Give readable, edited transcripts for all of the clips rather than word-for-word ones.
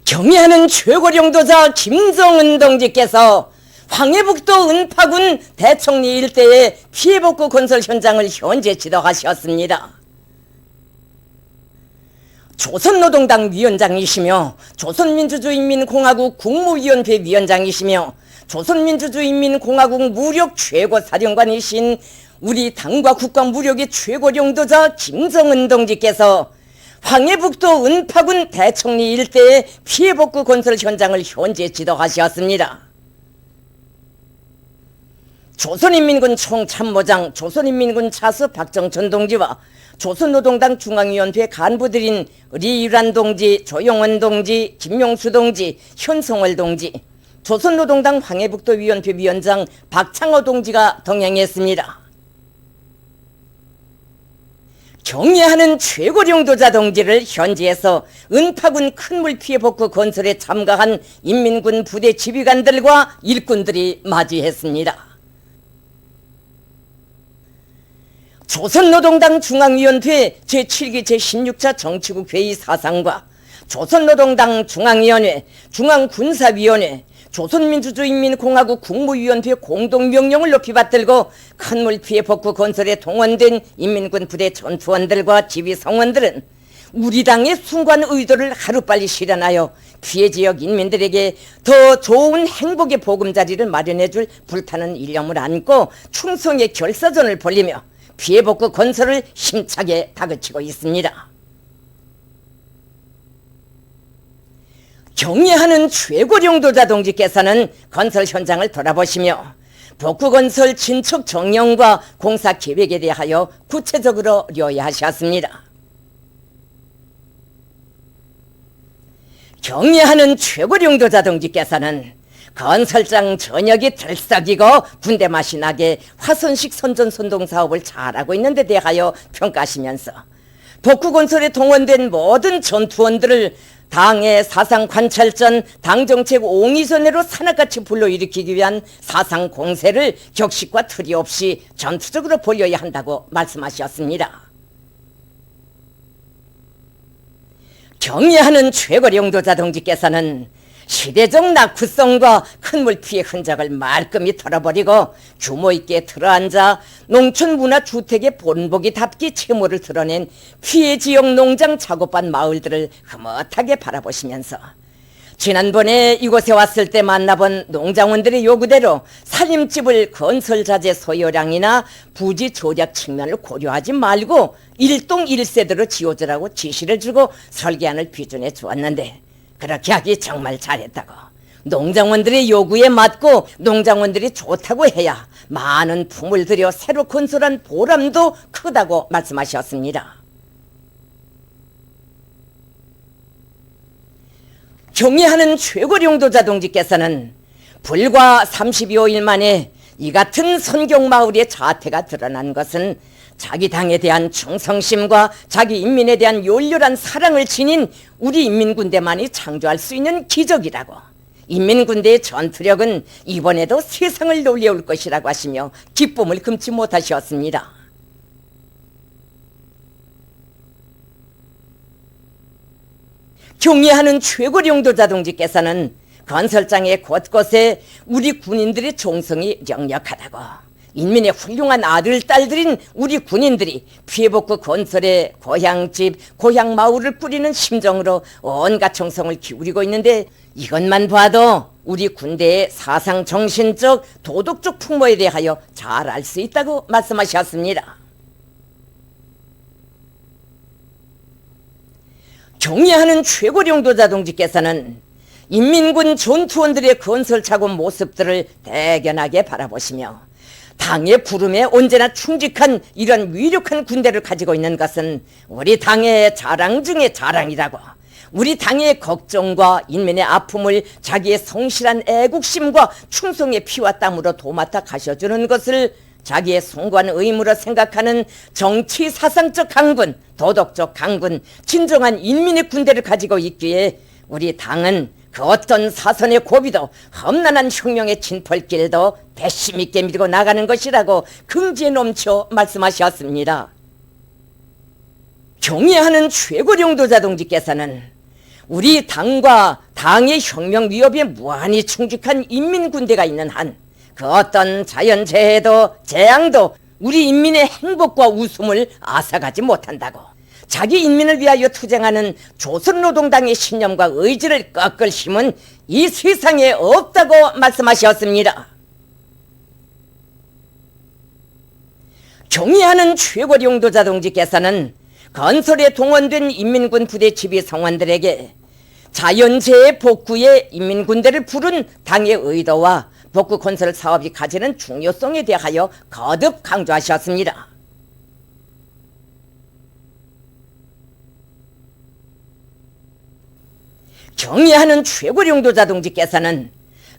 경애하는 최고령도자 김정은 동지께서 황해북도 은파군 대청리 일대의 피해복구 건설 현장을 현재 지도하셨습니다. 조선노동당 위원장이시며 조선민주주의인민공화국 국무위원회 위원장이시며 조선민주주의인민공화국 무력 최고사령관이신 우리 당과 국가 무력의 최고령도자 김정은 동지께서 황해북도 은파군 대청리 일대의 피해복구 건설 현장을 현재 지도하셨습니다. 조선인민군 총참모장 조선인민군 차수 박정천 동지와 조선노동당 중앙위원회 간부들인 리유란 동지, 조용원 동지, 김용수 동지, 현성월 동지, 조선노동당 황해북도 위원회 위원장 박창호 동지가 동행했습니다. 경애하는 최고령도자 동지를 현지에서 은파군 큰물 피해 복구 건설에 참가한 인민군 부대 지휘관들과 일꾼들이 맞이했습니다. 조선노동당 중앙위원회 제7기 제16차 정치국 회의 사상과 조선노동당 중앙위원회, 중앙군사위원회, 조선민주주의인민공화국 국무위원회 공동명령을 높이 받들고 큰물 피해 복구 건설에 동원된 인민군 부대 전투원들과 지휘성원들은 우리 당의 숭고한 의도를 하루빨리 실현하여 피해 지역 인민들에게 더 좋은 행복의 보금자리를 마련해줄 불타는 일념을 안고 충성의 결사전을 벌이며 피해 복구 건설을 힘차게 다그치고 있습니다. 경애하는 최고령도자 동지께서는 건설 현장을 돌아보시며 복구 건설 진척 정령과 공사 계획에 대하여 구체적으로 요약하셨습니다. 경애하는 최고령도자 동지께서는 건설장 전역이 들썩이고 군대 맛이 나게 화선식 선전선동 사업을 잘하고 있는 데 대하여 평가하시면서 복구 건설에 동원된 모든 전투원들을 당의 사상관찰전, 당정책 옹이선회로 산악같이 불러일으키기 위한 사상 공세를 격식과 틀이 없이 전투적으로 벌여야 한다고 말씀하셨습니다. 경애하는 최고령도자 동지께서는 시대적 낙후성과 큰물 피해 흔적을 말끔히 털어버리고 규모 있게 들어앉아 농촌문화주택의 본보기답게 채모를 드러낸 피해 지역 농장 작업반 마을들을 흐뭇하게 바라보시면서 지난번에 이곳에 왔을 때 만나본 농장원들의 요구대로 살림집을 건설자재 소요량이나 부지 조작 측면을 고려하지 말고 1동 1세대로 지어주라고 지시를 주고 설계안을 비준해 주었는데 그렇게 하기 정말 잘했다고, 농장원들의 요구에 맞고 농장원들이 좋다고 해야 많은 품을 들여 새로 건설한 보람도 크다고 말씀하셨습니다. 경애하는 최고령도자 동지께서는 불과 32일 만에 이 같은 선경마을의 자태가 드러난 것은 자기 당에 대한 충성심과 자기 인민에 대한 열렬한 사랑을 지닌 우리 인민군대만이 창조할 수 있는 기적이라고, 인민군대의 전투력은 이번에도 세상을 놀려올 것이라고 하시며 기쁨을 금치 못하셨습니다. 경애하는 최고령도자 동지께서는 건설장의 곳곳에 우리 군인들의 종성이 역력하다고, 인민의 훌륭한 아들, 딸들인 우리 군인들이 피해복구 건설에 고향집, 고향마을을 꾸리는 심정으로 온갖 정성을 기울이고 있는데 이것만 봐도 우리 군대의 사상 정신적, 도덕적 풍모에 대하여 잘 알 수 있다고 말씀하셨습니다. 경애하는 최고령도자 동지께서는 인민군 전투원들의 건설차고 모습들을 대견하게 바라보시며 당의 부름에 언제나 충직한 이런 위력한 군대를 가지고 있는 것은 우리 당의 자랑 중의 자랑이라고, 우리 당의 걱정과 인민의 아픔을 자기의 성실한 애국심과 충성의 피와 땀으로 도맡아 가셔주는 것을 자기의 숭고한 의무로 생각하는 정치 사상적 강군, 도덕적 강군, 진정한 인민의 군대를 가지고 있기에 우리 당은 그 어떤 사선의 고비도 험난한 혁명의 진펄길도 배심 있게 밀고 나가는 것이라고 긍지에 넘쳐 말씀하셨습니다. 경애하는 최고령도자 동지께서는 우리 당과 당의 혁명 위협에 무한히 충직한 인민군대가 있는 한 그 어떤 자연재해도 재앙도 우리 인민의 행복과 웃음을 앗아가지 못한다고, 자기 인민을 위하여 투쟁하는 조선노동당의 신념과 의지를 꺾을 힘은 이 세상에 없다고 말씀하셨습니다. 경의하는 최고리 용도자 동지께서는 건설에 동원된 인민군 부대 지휘 성원들에게 자연재해 복구에 인민군대를 부른 당의 의도와 복구 건설 사업이 가지는 중요성에 대하여 거듭 강조하셨습니다. 경의하는 최고리 용도자 동지께서는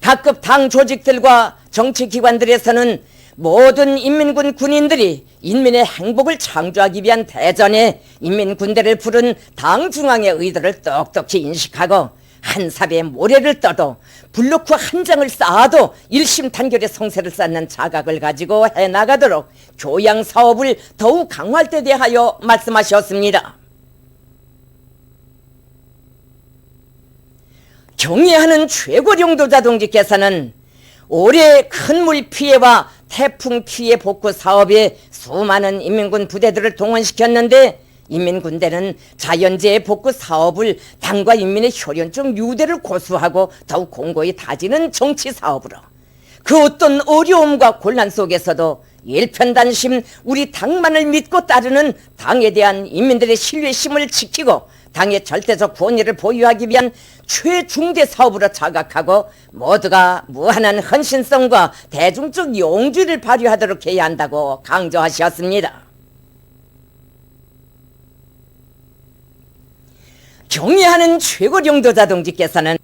각급 당 조직들과 정치기관들에서는 모든 인민군 군인들이 인민의 행복을 창조하기 위한 대전에 인민군대를 부른 당 중앙의 의도를 똑똑히 인식하고 한 삽의 모래를 떠도 블로크 한 장을 쌓아도 일심단결의 성세를 쌓는 자각을 가지고 해나가도록 교양사업을 더욱 강화할 때 대하여 말씀하셨습니다. 경의하는 최고리 용도자 동지께서는 올해 큰 물 피해와 태풍 피해 복구 사업에 수많은 인민군 부대들을 동원시켰는데 인민군대는 자연재해 복구 사업을 당과 인민의 혈연적 유대를 고수하고 더욱 공고히 다지는 정치사업으로 그 어떤 어려움과 곤란 속에서도 일편단심 우리 당만을 믿고 따르는 당에 대한 인민들의 신뢰심을 지키고 당의 절대적 권위를 보유하기 위한 최중대 사업으로 자각하고 모두가 무한한 헌신성과 대중적 용기를 발휘하도록 해야 한다고 강조하셨습니다. 경의하는 최고리 용도자 동지께서는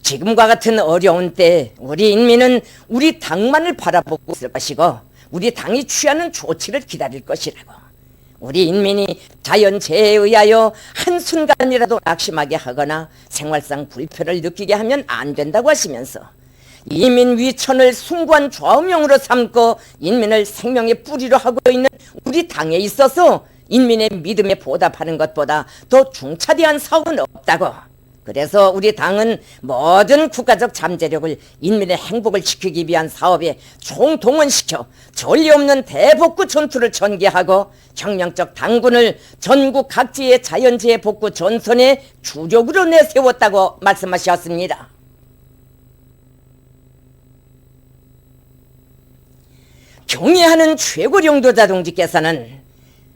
지금과 같은 어려운 때 우리 인민은 우리 당만을 바라보고 있을 것이고 우리 당이 취하는 조치를 기다릴 것이라고, 우리 인민이 자연재해에 의하여 한순간이라도 낙심하게 하거나 생활상 불편을 느끼게 하면 안 된다고 하시면서 이민 위천을 숭고한 좌우명으로 삼고 인민을 생명의 뿌리로 하고 있는 우리 당에 있어서 인민의 믿음에 보답하는 것보다 더 중차대한 사업은 없다고, 그래서 우리 당은 모든 국가적 잠재력을 인민의 행복을 지키기 위한 사업에 총동원시켜 전례 없는 대복구 전투를 전개하고 혁명적 당군을 전국 각지의 자연재해 복구 전선에 주력으로 내세웠다고 말씀하셨습니다. 경의하는 최고리 용도자 동지께서는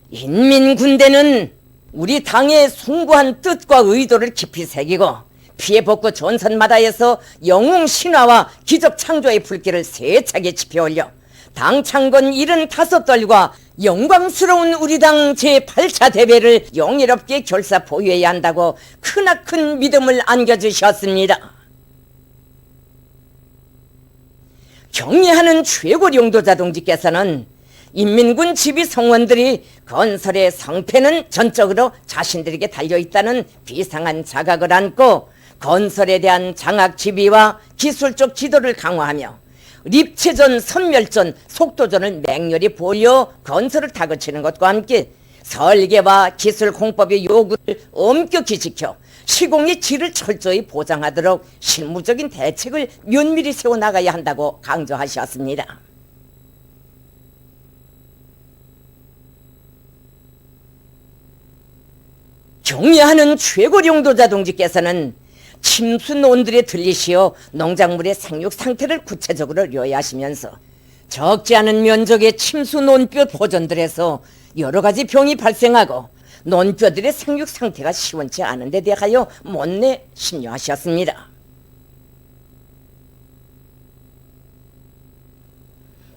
인민군대는 우리 당의 숭고한 뜻과 의도를 깊이 새기고 피해복구 전선마다에서 영웅 신화와 기적 창조의 불길을 세차게 지펴올려 당 창건 75돌과 영광스러운 우리 당 제8차 대회를 영예롭게 결사 보유해야 한다고 크나큰 믿음을 안겨주셨습니다. 경의하는 최고리 용도자 동지께서는 인민군 지휘 성원들이 건설의 성패는 전적으로 자신들에게 달려있다는 비상한 자각을 안고 건설에 대한 장악 지휘와 기술적 지도를 강화하며 립체전, 선멸전, 속도전을 맹렬히 보여 건설을 다그치는 것과 함께 설계와 기술 공법의 요구를 엄격히 지켜 시공의 질을 철저히 보장하도록 실무적인 대책을 면밀히 세워나가야 한다고 강조하셨습니다. 경의하는 최고리 용도자 동지께서는 침수논들에 들리시어 농작물의 생육 상태를 구체적으로 료하시면서 적지 않은 면적의 침수논뼈 보존들에서 여러 가지 병이 발생하고 논뼈들의 생육 상태가 시원치 않은 데 대하여 못내 심려하셨습니다.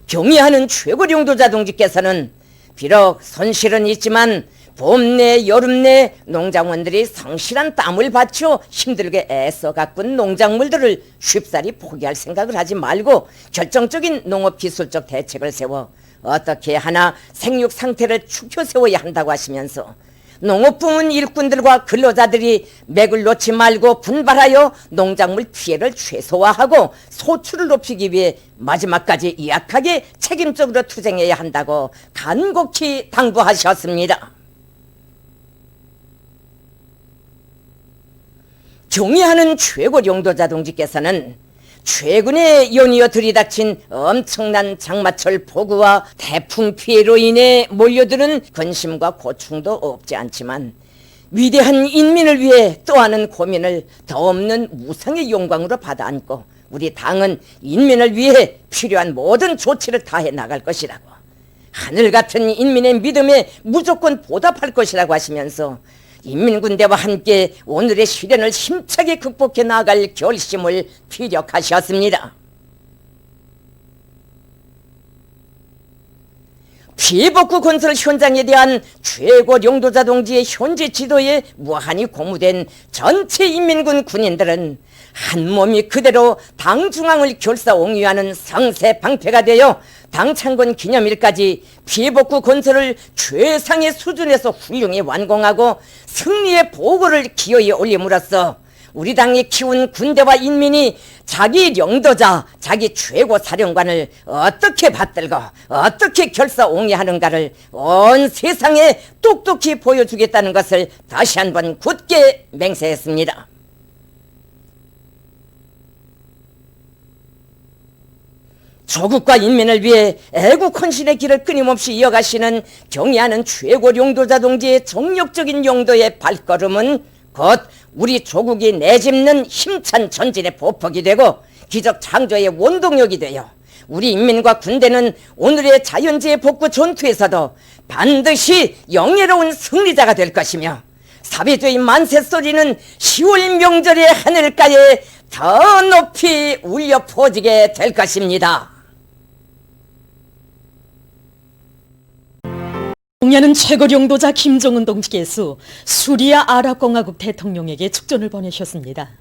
경의하는 최고리 용도자 동지께서는 비록 손실은 있지만 봄 내 여름 내 농작원들이 성실한 땀을 바쳐 힘들게 애써 가꾼 농작물들을 쉽사리 포기할 생각을 하지 말고 결정적인 농업기술적 대책을 세워 어떻게 하나 생육 상태를 축혀 세워야 한다고 하시면서 농업부문 일꾼들과 근로자들이 맥을 놓지 말고 분발하여 농작물 피해를 최소화하고 소출을 높이기 위해 마지막까지 약하게 책임적으로 투쟁해야 한다고 간곡히 당부하셨습니다. 경의하는 최고 용도자 동지께서는 최근에 연이어 들이닥친 엄청난 장마철 폭우와 태풍 피해로 인해 몰려드는 근심과 고충도 없지 않지만 위대한 인민을 위해 또하는 고민을 더 없는 무상의 영광으로 받아 안고 우리 당은 인민을 위해 필요한 모든 조치를 다해 나갈 것이라고, 하늘 같은 인민의 믿음에 무조건 보답할 것이라고 하시면서 인민군대와 함께 오늘의 시련을 힘차게 극복해 나갈 결심을 피력하셨습니다. 피해복구 건설 현장에 대한 최고 용도자 동지의 현재 지도에 무한히 고무된 전체 인민군 군인들은 한 몸이 그대로 당 중앙을 결사옹위하는 성세 방패가 되어 당 창건 기념일까지 피해복구 건설을 최상의 수준에서 훌륭히 완공하고 승리의 보고를 기어이 올림으로써 우리 당이 키운 군대와 인민이 자기 영도자, 자기 최고 사령관을 어떻게 받들고 어떻게 결사옹위하는가를 온 세상에 똑똑히 보여주겠다는 것을 다시 한번 굳게 맹세했습니다. 조국과 인민을 위해 애국 헌신의 길을 끊임없이 이어가시는 경의하는 최고 용도자 동지의 정력적인 용도의 발걸음은 곧 우리 조국이 내집는 힘찬 전진의 보폭이 되고 기적 창조의 원동력이 되어 우리 인민과 군대는 오늘의 자연재해 복구 전투에서도 반드시 영예로운 승리자가 될 것이며 사회주의 만세 소리는 10월 명절의 하늘가에 더 높이 울려 퍼지게 될 것입니다. 경의하는 최고 용도자 김정은 동지께서 수리아 아랍공화국 대통령에게 축전을 보내셨습니다.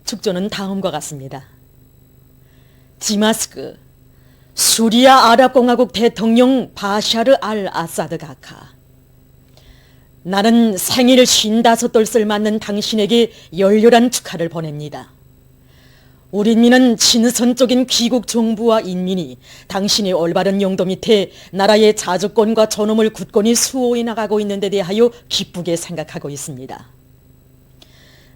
축전은 다음과 같습니다. 디마스크, 수리아 아랍공화국 대통령 바샤르 알 아사드 가카. 나는 생일 55돌을 맞는 당신에게 열렬한 축하를 보냅니다. 우리 인민은 친선적인 귀국 정부와 인민이 당신의 올바른 용도 밑에 나라의 자주권과 존엄을 굳건히 수호해 나가고 있는 데 대하여 기쁘게 생각하고 있습니다.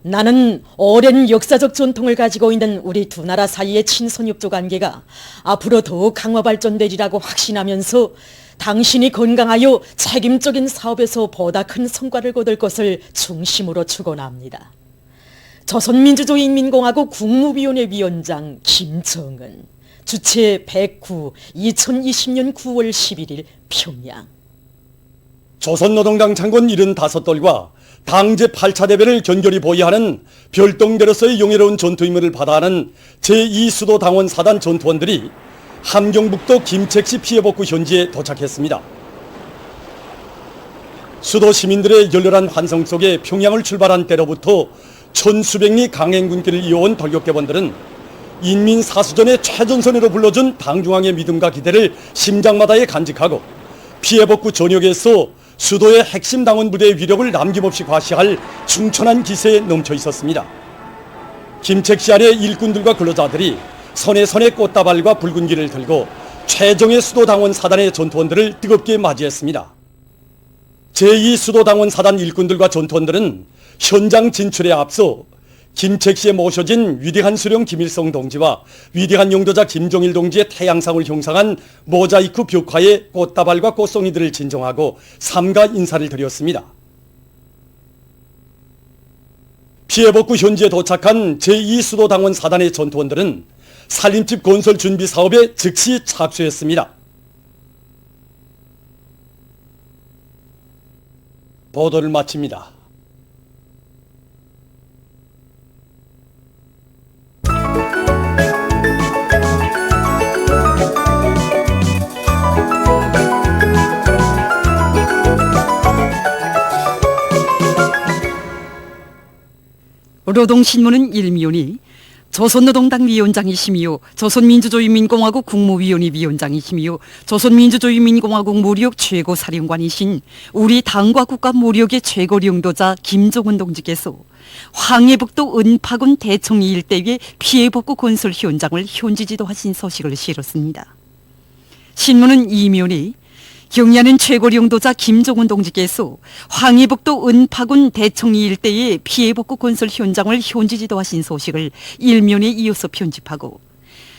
나는 오랜 역사적 전통을 가지고 있는 우리 두 나라 사이의 친선협조 관계가 앞으로 더욱 강화 발전되리라고 확신하면서 당신이 건강하여 책임적인 사업에서 보다 큰 성과를 거둘 것을 중심으로 축원합니다. 조선민주주의인민공화국 국무위원회 위원장 김정은, 주최 109, 2020년 9월 11일 평양. 조선노동당 창건 75돌과 당 제8차 대회를 견결히 보위하는 별동대로서의 영예로운 전투임무를 받아하는 제2수도당원 사단 전투원들이 함경북도 김책시 피해복구 현지에 도착했습니다. 수도 시민들의 열렬한 환성 속에 평양을 출발한 때로부터 천수백리 강행군길을 이어온 돌격대원들은 인민 사수전의 최전선으로 불러준 당중앙의 믿음과 기대를 심장마다에 간직하고 피해복구 전역에서 수도의 핵심 당원 부대의 위력을 남김없이 과시할 충천한 기세에 넘쳐 있었습니다. 김책시 아래 일꾼들과 근로자들이 선에 꽃다발과 붉은 길을 들고 최정예 수도당원 사단의 전투원들을 뜨겁게 맞이했습니다. 제2수도당원 사단 일꾼들과 전투원들은 현장 진출에 앞서 김책시에 모셔진 위대한 수령 김일성 동지와 위대한 용도자 김종일 동지의 태양상을 형상한 모자이크 벽화에 꽃다발과 꽃송이들을 진정하고 삼가 인사를 드렸습니다. 피해복구 현지에 도착한 제2수도당원 사단의 전투원들은 살림집 건설 준비 사업에 즉시 착수했습니다. 보도를 마칩니다. 노동신문은 일미원이 조선노동당 위원장이시며 조선민주주의인민공화국 국무위원회 위원장이시며 조선민주주의인민공화국 무력 최고사령관이신 우리 당과 국가 무력의 최고領導자 김정은 동지께서 황해북도 은파군 대청리 일대의 피해복구 건설 현장을 현지 지도하신 소식을 실었습니다. 신문은 이면에 경야는 최고領도자 김종훈 동지께서 황해북도 은파군 대청리 일대의 피해복구 건설 현장을 현지 지도하신 소식을 일면에 이어서 편집하고,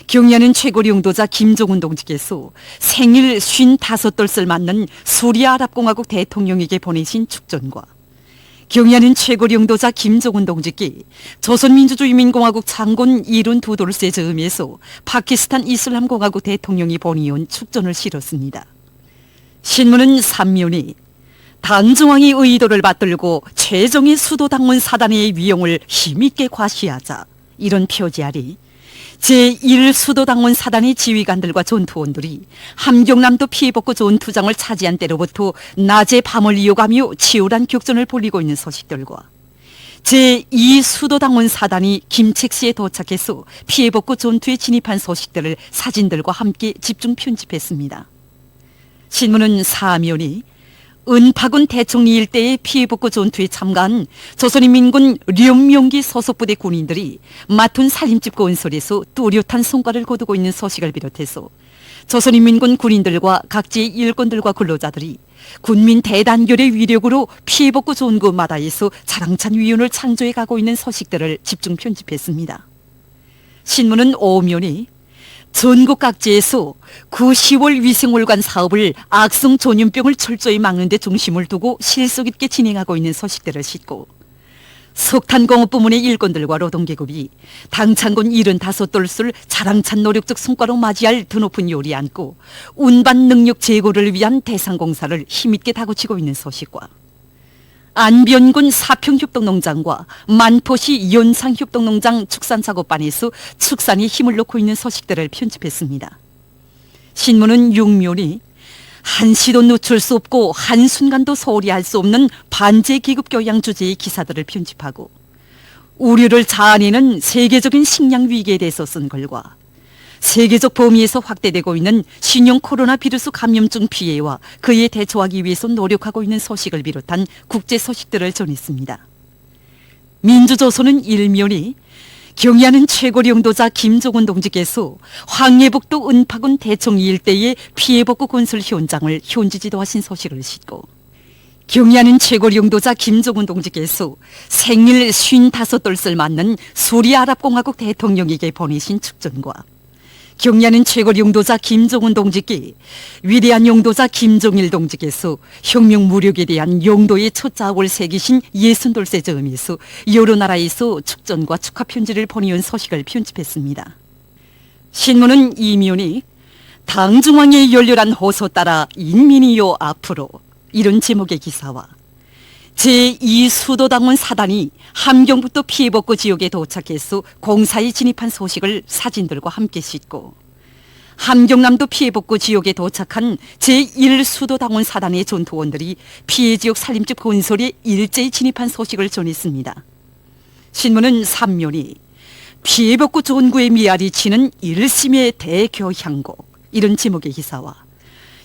경야는 최고領도자 김종훈 동지께서 생일 55돌을 맞는 수리아랍공화국 대통령에게 보내신 축전과, 경야는 최고領도자 김종훈 동지께 조선민주주의인민공화국 창건 72돌세 즈음에서 파키스탄 이슬람공화국 대통령이 보내온 축전을 실었습니다. 신문은 3면이 당중앙의 의도를 받들고 최종의 수도당원 사단의 위용을 힘있게 과시하자, 이런 표지 아래 제1수도당원 사단의 지휘관들과 전투원들이 함경남도 피해복구 전투장을 차지한 때로부터 낮에 밤을 이어가며 치열한 격전을 벌이고 있는 소식들과 제2수도당원 사단이 김책시에 도착해서 피해복구 전투에 진입한 소식들을 사진들과 함께 집중 편집했습니다. 신문은 4면이 은파군 대청리 일대의 피해복구 전투에 참가한 조선인민군 령명기 소속부대 군인들이 맡은 살림집 건설에서 뚜렷한 성과를 거두고 있는 소식을 비롯해서 조선인민군 군인들과 각지의 일꾼들과 근로자들이 군민 대단결의 위력으로 피해복구 전구마다에서 자랑찬 위원을 창조해 가고 있는 소식들을 집중 편집했습니다. 신문은 5면이 전국 각지에서 9, 10월 위생월관 사업을 악성 전염병을 철저히 막는 데 중심을 두고 실속 있게 진행하고 있는 소식들을 싣고, 석탄공업 부문의 일꾼들과 노동계급이 당창군 75돌수를 자랑찬 노력적 성과로 맞이할 드높은 요리 안고 운반 능력 제고를 위한 대상공사를 힘있게 다그치고 있는 소식과, 안변군 사평협동농장과 만포시 연상협동농장 축산작업반에서 축산에 힘을 놓고 있는 소식들을 편집했습니다. 신문은 6면이 한시도 늦출 수 없고 한순간도 소홀히 할 수 없는 반제기급교양 주제의 기사들을 편집하고, 우려를 자아내는 세계적인 식량 위기에 대해서 쓴 글과 세계적 범위에서 확대되고 있는 신형 코로나 비루스 감염증 피해와 그에 대처하기 위해서 노력하고 있는 소식을 비롯한 국제 소식들을 전했습니다. 민주조선은 1면이 경야는 최고領도자 김종훈 동지께서 황해북도 은파군 대청리 일대의 피해복구 건설 현장을 현지 지도하신 소식을 싣고, 경야는 최고領도자 김종훈 동지께서 생일 55돌을 맞는 수리아랍공화국 대통령에게 보내신 축전과, 경야는 최고領도자 김종훈 동지께 위대한 영도자 김종일 동지께서 혁명 무력에 대한 영도의 첫 자옥을 새기신 60돌세 즈음에서 여러 나라에서 축전과 축하 편지를 보내온 소식을 편집했습니다. 신문은 2면이 당중앙의 열렬한 호소 따라 인민이요 앞으로, 이런 제목의 기사와 제2수도당원 사단이 함경북도 피해복구 지역에 도착해서 공사에 진입한 소식을 사진들과 함께 싣고, 함경남도 피해복구 지역에 도착한 제1수도당원 사단의 전투원들이 피해지역 살림집 건설에 일제히 진입한 소식을 전했습니다. 신문은 3면이 피해복구 전구의 미알이 치는 일심의 대교향곡, 이런 제목의 기사와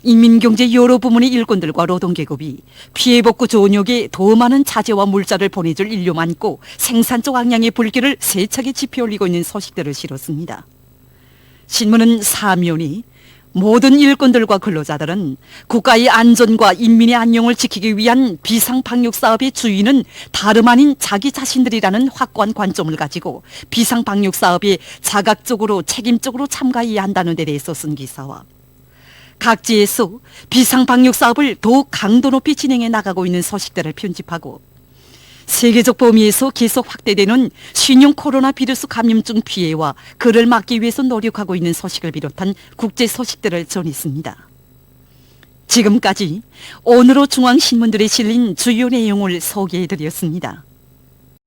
인민경제 여러 부문의 일꾼들과 노동계급이 피해복구 전역에 더 많은 자재와 물자를 보내줄 인류 많고 생산적 악량의 불길을 세차게 지펴올리고 있는 소식들을 실었습니다. 신문은 4면이 모든 일꾼들과 근로자들은 국가의 안전과 인민의 안녕을 지키기 위한 비상방역사업의 주인은 다름 아닌 자기 자신들이라는 확고한 관점을 가지고 비상방역사업에 자각적으로 책임적으로 참가해야 한다는 데 대해서 쓴 기사와, 각지에서 비상방역사업을 더욱 강도 높이 진행해 나가고 있는 소식들을 편집하고, 세계적 범위에서 계속 확대되는 신형 코로나 비루스 감염증 피해와 그를 막기 위해서 노력하고 있는 소식을 비롯한 국제 소식들을 전했습니다. 지금까지 오늘의 중앙신문들에 실린 주요 내용을 소개해드렸습니다.